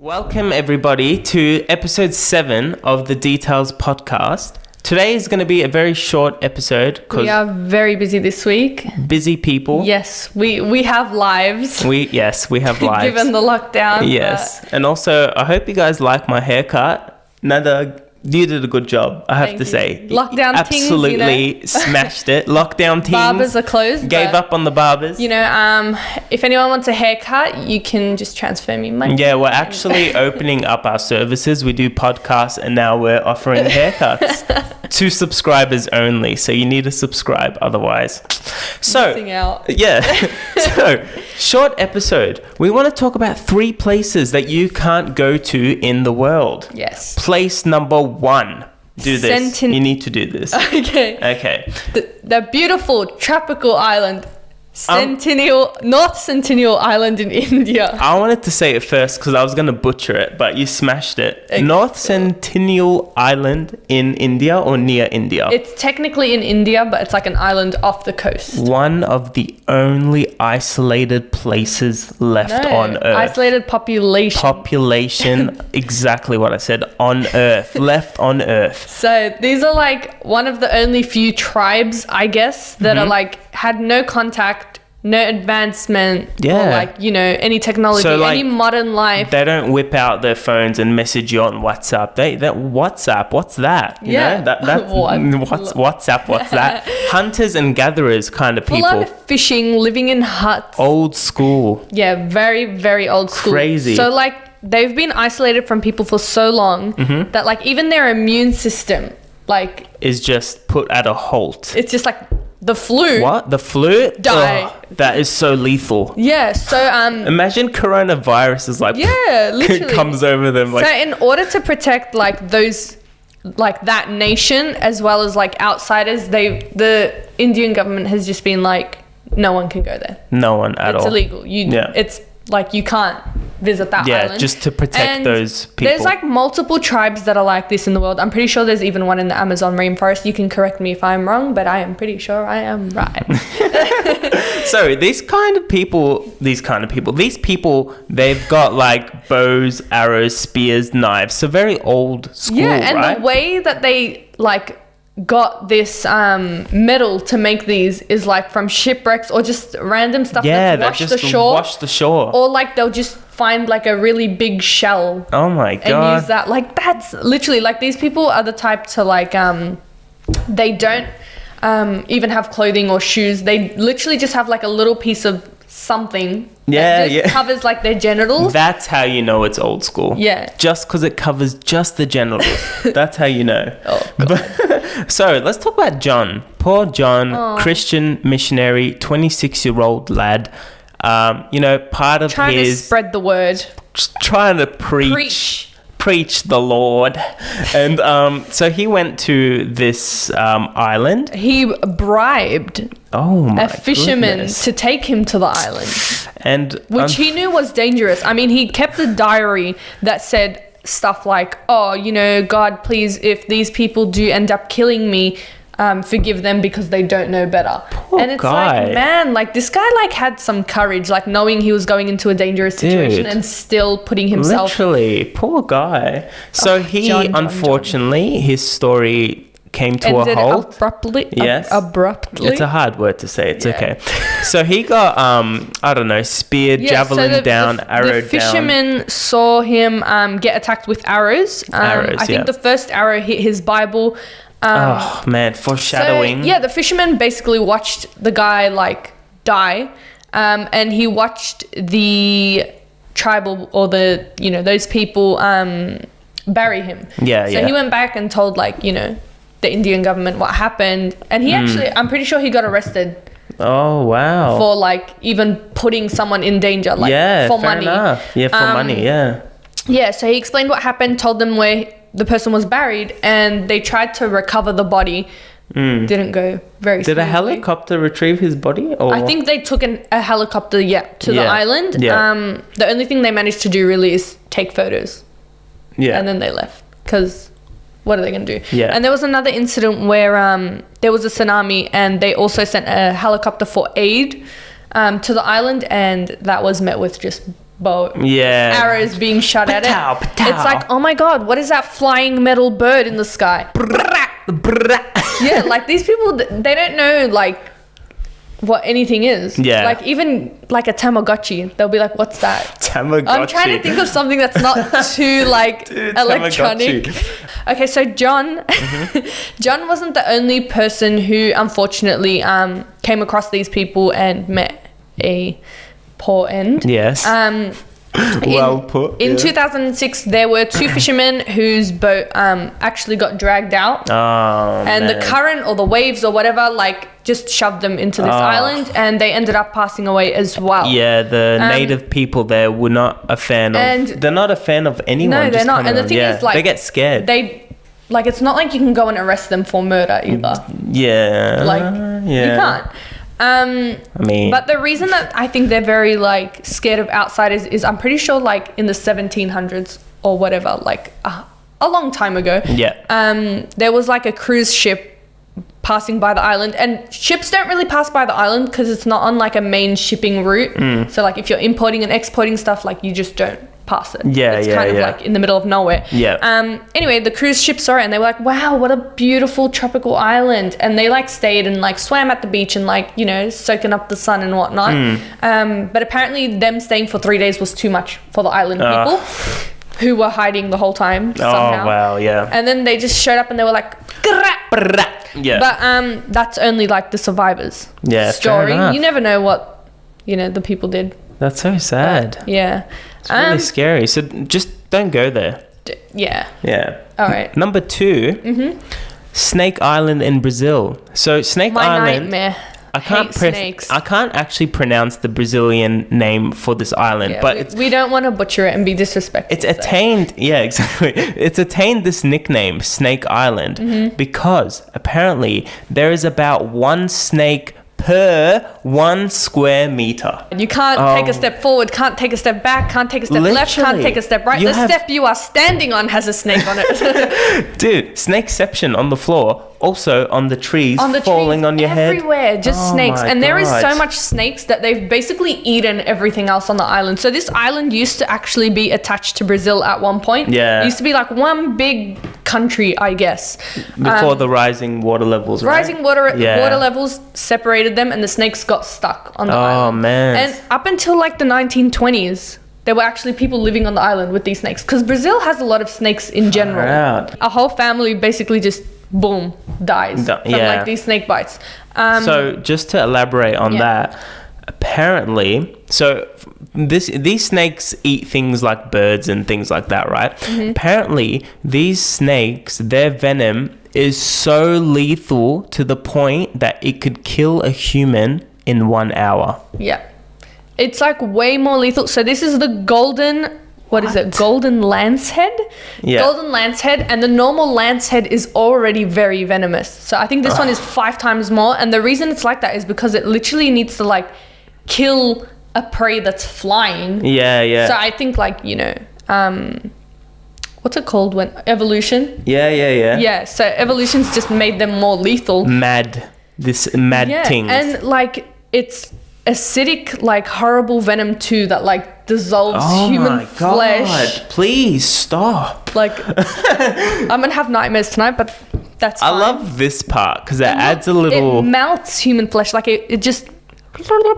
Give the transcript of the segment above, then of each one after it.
Welcome everybody to episode 7 of the Details podcast. Today is going to be a very short episode because we are very busy this week. Busy people. Yes, we have lives. We have lives. Given the lockdown. Yes. And also, I hope you guys like my haircut. You did a good job, I have to say. Lockdown absolutely tings, smashed it. Lockdown tings. Barbers are closed. Gave up on the barbers. If anyone wants a haircut, you can just transfer me money. Yeah, we're actually opening up our services. We do podcasts and now we're offering haircuts to subscribers only. So you need to subscribe otherwise. Missing out. Yeah. So, short episode. We want to talk about 3 places that you can't go to in the world. Yes. Place number 1. Do this. You need to do this. Okay. The beautiful tropical island, North Sentinel Island in India. I wanted to say it first because I was going to butcher it, but you smashed it. Okay. North Sentinel Island in India or near India? It's technically in India, but it's like an island off the coast. One of the only isolated places left on Earth. Isolated population. Population, exactly what I said, on Earth, left on Earth. So these are like one of the only few tribes, I guess, that are like had no contact, no advancement, or any technology, any modern life. They don't whip out their phones and message you on WhatsApp. WhatsApp, what's that? You know, WhatsApp, what's that? Hunters and gatherers kind of people. Full on fishing, living in huts. Old school. Yeah, very, very old school. Crazy. So they've been isolated from people for so long that even their immune system is just put at a halt. It's just like the flu. What? The flu? Die. Oh, that is so lethal. Yeah, so imagine coronavirus is literally comes over them So in order to protect those that nation as well as outsiders, the Indian government has just been no one can go there. No one at all. It's illegal. It's you can't visit that island. Yeah, just to protect those people. There's multiple tribes that are like this in the world. I'm pretty sure there's even one in the Amazon rainforest. You can correct me if I'm wrong, but I am pretty sure I am right. So these people, they've got bows, arrows, spears, knives. So very old school, and right? the way that they got this metal to make these is from shipwrecks or just random stuff that's washed the shore. Or they'll just find a really big shell. Oh my god. And use that. That's literally these people are the type to they don't even have clothing or shoes. They literally just have a little piece of something that covers their genitals. That's how you know it's old school. Yeah. Just because it covers just the genitals. That's how you know. Oh, God. So let's talk about John. Poor John, Christian missionary, 26-year-old lad. Part of trying to spread the word. Trying to preach the Lord. And so he went to this island. He bribed a fisherman to take him to the island, which he knew was dangerous. I mean, he kept a diary that said stuff God, please, if these people do end up killing me, forgive them because they don't know better. Poor guy. Man, this guy had some courage, knowing he was going into a dangerous situation and still putting himself. Literally, poor guy. So unfortunately, his story came to a halt. Abruptly. Yes. Abruptly. It's a hard word to say. It's okay. So he got, speared, javelin down, arrowed down. The fisherman saw him get attacked with arrows. I think the first arrow hit his Bible. Foreshadowing. So, the fisherman basically watched the guy die, and he watched the tribal or those people bury him. So he went back and told the Indian government what happened, and he actually, I'm pretty sure he got arrested. Oh wow! For even putting someone in danger, for money. Enough. Yeah, for money. Yeah. Yeah. So he explained what happened, told them where the person was buried, and they tried to recover the body. Didn't go very smoothly. Did a helicopter retrieve his body? Or? I think they took a helicopter to the island. The only thing they managed to do really is take photos. Yeah. And then they left because what are they going to do? Yeah. And there was another incident where there was a tsunami and they also sent a helicopter for aid to the island, and that was met with just bow. Yeah. Arrows being shot at it. Pow. It's like, oh my God, what is that flying metal bird in the sky? Yeah, like these people, they don't know like what anything is. Yeah. Like even like a Tamagotchi, they'll be like, what's that? Tamagotchi. I'm trying to think of something that's not too like electronic. Okay, so John, John wasn't the only person who unfortunately came across these people and met a poor end. Yes. Well put. In 2006, there were 2 fishermen whose boat actually got dragged out. Oh, and man. the current or the waves or whatever, like, just shoved them into this island, and they ended up passing away as well. Yeah, the native people there were not a fan of... They're not a fan of anyone. No, they're not. And the thing is, like... They get scared. Like, it's not like you can go and arrest them for murder either. Yeah. Like, you can't. I mean... But the reason that I think they're very, like, scared of outsiders is I'm pretty sure, like, in the 1700s or whatever, like, a long time ago... Yeah. There was, like, a cruise ship passing by the island, and ships don't really pass by the island because it's not on, like, a main shipping route. So, like, if you're importing and exporting stuff, like, you just don't pass it. It's kind of, like, in the middle of nowhere. Yeah. Anyway, the cruise ship saw it, and they were like, wow, what a beautiful tropical island. And they, like, stayed and, like, swam at the beach and, like, you know, soaking up the sun and whatnot. But apparently them staying for 3 days was too much for the island people, who were hiding the whole time somehow. Oh, wow, yeah. And then they just showed up and they were like, yeah. But that's only like the survivors' story. You never know what, you know, the people did. That's so sad. But, yeah. It's really scary. So just don't go there. Yeah. Yeah. All right. Number 2, Snake Island in Brazil. So Snake Island... Nightmare. I can't actually pronounce the Brazilian name for this island, but we don't want to butcher it and be disrespectful. It's attained, exactly. It's attained this nickname, Snake Island, because apparently there is about 1 snake per 1 square meter. You can't take a step forward, can't take a step back, can't take a step left, can't take a step right. The step you are standing on has a snake on it. Dude, snakeception on the floor. Also on the trees, falling on your head. Everywhere, just snakes. And there is so much snakes that they've basically eaten everything else on the island. So this island used to actually be attached to Brazil at one point. Yeah. It used to be like one big country, I guess. Before the rising water levels, right? Rising water levels separated them and the snakes got stuck on the island. Oh, man. And up until like the 1920s, there were actually people living on the island with these snakes. Because Brazil has a lot of snakes in general. A whole family basically just... boom, dies from like these snake bites. So just to elaborate on that, apparently, so these snakes eat things like birds and things like that, right? Apparently, these snakes, their venom is so lethal to the point that it could kill a human in 1 hour. Yeah. It's like way more lethal. So this is the golden... What is it? Golden lancehead? Yeah. Golden lancehead, and the normal lancehead is already very venomous. So I think this one is 5 times more. And the reason it's like that is because it literally needs to like kill a prey that's flying. Yeah. So I think like, you know, what's it called when evolution? Yeah. Yeah. So evolution's just made them more lethal. This mad thing. And like it's acidic, like horrible venom too that like dissolves human flesh. Please stop. Like I'm gonna have nightmares tonight, but that's fine. I love this part because it adds a little... It melts human flesh, like it just...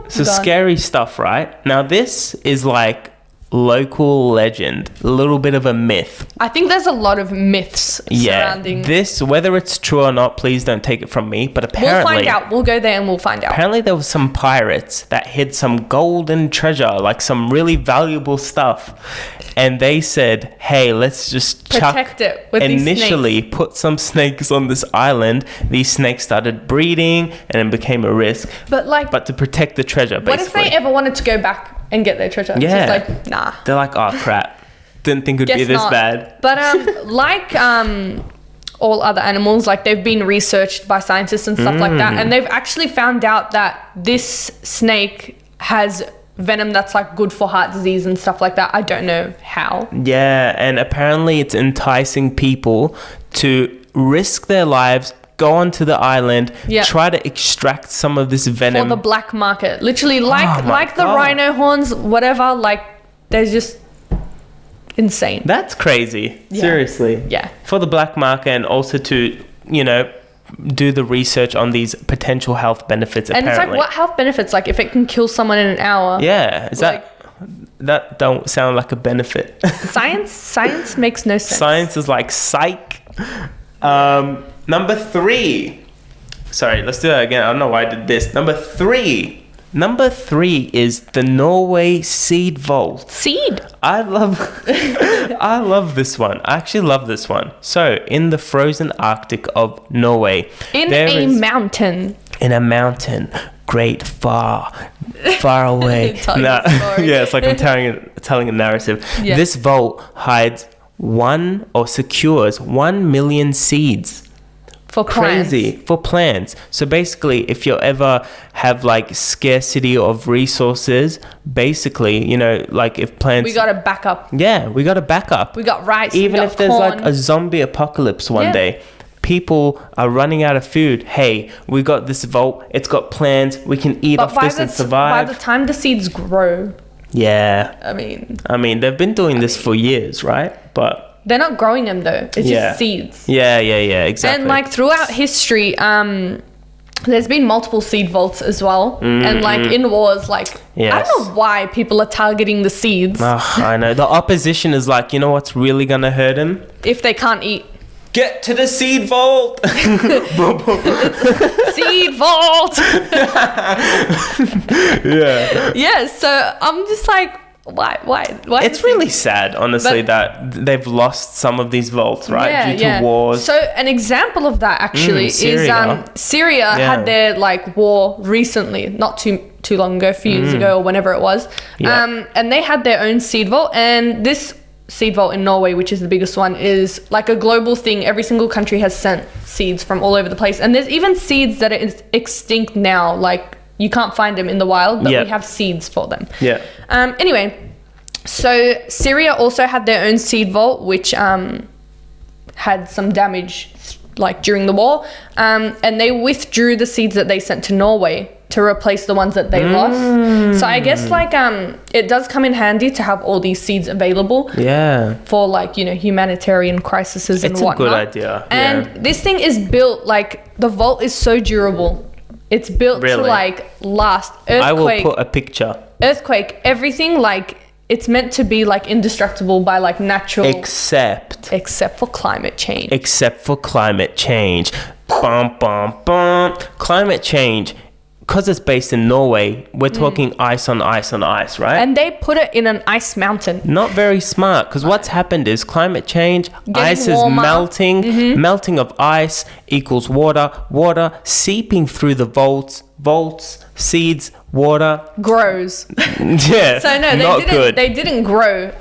So scary stuff, right? Now this is like local legend, a little bit of a myth. I think there's a lot of myths surrounding this. Whether it's true or not, please don't take it from me, but apparently we'll find out. We'll go there and we'll find out. Apparently there was some pirates that hid some golden treasure, like some really valuable stuff, and they said, hey, let's just protect it with initially these snakes. Put some snakes on this island. These snakes started breeding and it became a risk, but to protect the treasure, basically. What if they ever wanted to go back and get their treasure? Yeah. It's just like, nah. They're like, oh crap, didn't think it'd be this bad. But like all other animals, like they've been researched by scientists and stuff like that, and they've actually found out that this snake has venom that's like good for heart disease and stuff like that. I don't know how. Yeah, and apparently it's enticing people to risk their lives, go onto the island, try to extract some of this venom for the black market. Literally, like the rhino horns, whatever. Like They're just insane. That's crazy. Yeah. Seriously. Yeah. For the black market, and also to, do the research on these potential health benefits, And apparently. it's like, what health benefits? Like, if it can kill someone in an hour. Yeah. Is like, that don't sound like a benefit. Science makes no sense. Science is like psych. Number 3. Sorry, let's do that again. I don't know why I did this. Number 3 is the Norway seed vault. Seed. I love this one. I actually love this one. So, in the frozen Arctic of Norway, In a mountain. great, far away. Yeah, it's like I'm telling a narrative. Yeah. This vault hides secures 1 million seeds. For plants. Crazy. For plants. So basically, if you ever have like scarcity of resources, basically, like if plants... We got a backup. Yeah, we got a backup. We got rice. Even we got if there's corn. like a zombie apocalypse one day, people are running out of food. Hey, we got this vault. It's got plants. We can eat off this and survive. By the time the seeds grow... Yeah. I mean, they've been doing this for years, right? But... They're not growing them though. It's just seeds. Yeah, exactly. And like throughout history, there's been multiple seed vaults as well. And like in wars, like I don't know why people are targeting the seeds. I know. The opposition is like, you know what's really gonna hurt them? If they can't eat. Get to the seed vault. Seed vault. Yeah. Yeah. So I'm just like, why? It's really sad, honestly, that they've lost some of these vaults, right? Due to wars. So an example of that actually is Syria had their like war recently, not too long ago, a few years ago or whenever it was. Yeah. And they had their own seed vault, and this seed vault in Norway, which is the biggest one, is like a global thing. Every single country has sent seeds from all over the place, and there's even seeds that are extinct now, like you can't find them in the wild, but we have seeds for them. Yeah. Anyway, so Syria also had their own seed vault, which had some damage like during the war, and they withdrew the seeds that they sent to Norway to replace the ones that they lost. So I guess like it does come in handy to have all these seeds available. Yeah. For like, humanitarian crises and whatnot. It's a good idea. And this thing is built like the vault is so durable. It's built to like last. Earthquake, I will put a picture. Earthquake, everything like it's meant to be like indestructible by like natural. Except for climate change. Bum, bum, bum. Climate change. Because it's based in Norway, we're talking ice on ice on ice, right? And they put it in an ice mountain. Not very smart, because what's happened is climate change, ice warmer. is melting, melting of ice equals water seeping through the vaults, seeds, water. Grows. Yeah, so no, they didn't grow.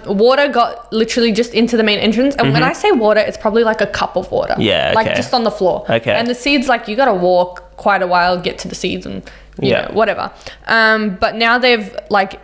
Water got literally just into the main entrance, and when I say water, it's probably like a cup of water. Yeah, like just on the floor. Okay. And the seeds, like you gotta walk quite a while, get to the seeds and you know, whatever. But now they've like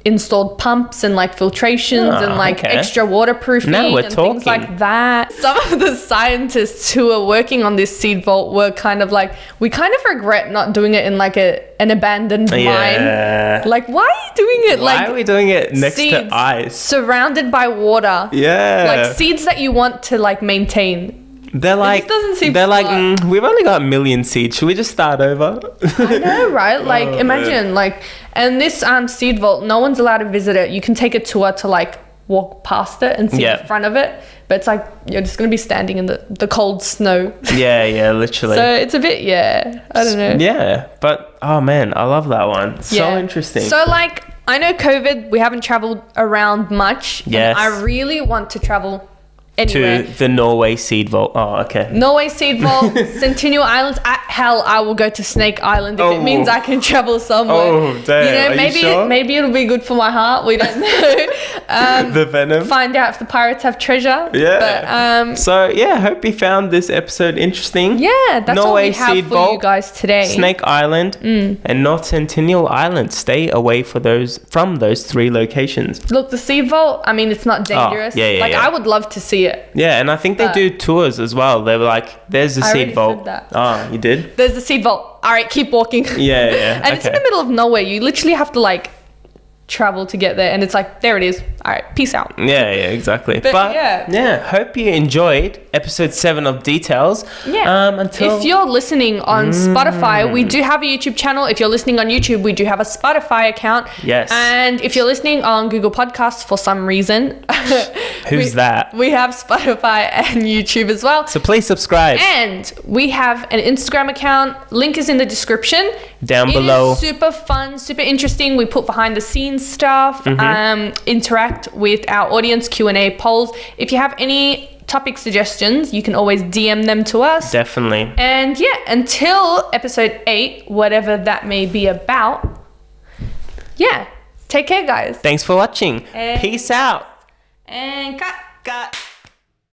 installed pumps and like filtrations and like extra waterproofing and things like that. Some of the scientists who are working on this seed vault were kind of like, we kind of regret not doing it in like an abandoned mine. Like, why are you doing it? Why are we doing it next to ice? Surrounded by water. Yeah. Like seeds that you want to like maintain. They're like, we've only got 1 million seeds. Should we just start over? I know, right? Like, imagine, like, and this seed vault, no one's allowed to visit it. You can take a tour to like walk past it and see the front of it, but it's like you're just gonna be standing in the cold snow. Yeah, literally. So it's a bit, I don't know. Yeah, but oh man, I love that one. So interesting. So like, I know COVID, we haven't traveled around much. Yes. I really want to travel anywhere. To the Norway seed vault. Oh, okay. Norway seed vault, Sentinel Islands. Hell, I will go to Snake Island if it means I can travel somewhere. Oh, damn. Maybe it'll be good for my heart. We don't know. The venom. Find out if the pirates have treasure. Yeah. But, so yeah, hope you found this episode interesting. Yeah, that's Norway all we have seed for vault, you guys today. Snake Island and North Sentinel Island. Stay away from those 3 locations. Look, the seed vault. I mean, it's not dangerous. I would love to see it. Yeah, and I think they do tours as well. They were like, "There's the seed vault." Said that. Oh, you did? There's the seed vault. All right, keep walking. Yeah. And it's in the middle of nowhere. You literally have to like travel to get there, and it's like, there it is. All right, peace out. Yeah, exactly. But yeah, hope you enjoyed episode 7 of Details. If you're listening on Spotify, we do have a YouTube channel. If you're listening on YouTube, we do have a Spotify account. Yes. And if you're listening on Google Podcasts for some reason, who's that? We have Spotify and YouTube as well. So please subscribe. And we have an Instagram account. Link is in the description. Down below. It is super fun, super interesting. We put behind the scenes stuff, interact with our audience, Q&A polls. If you have any topic suggestions, you can always DM them to us. Definitely. And yeah, until episode 8, whatever that may be about, take care, guys. Thanks for watching. Peace out. And cut.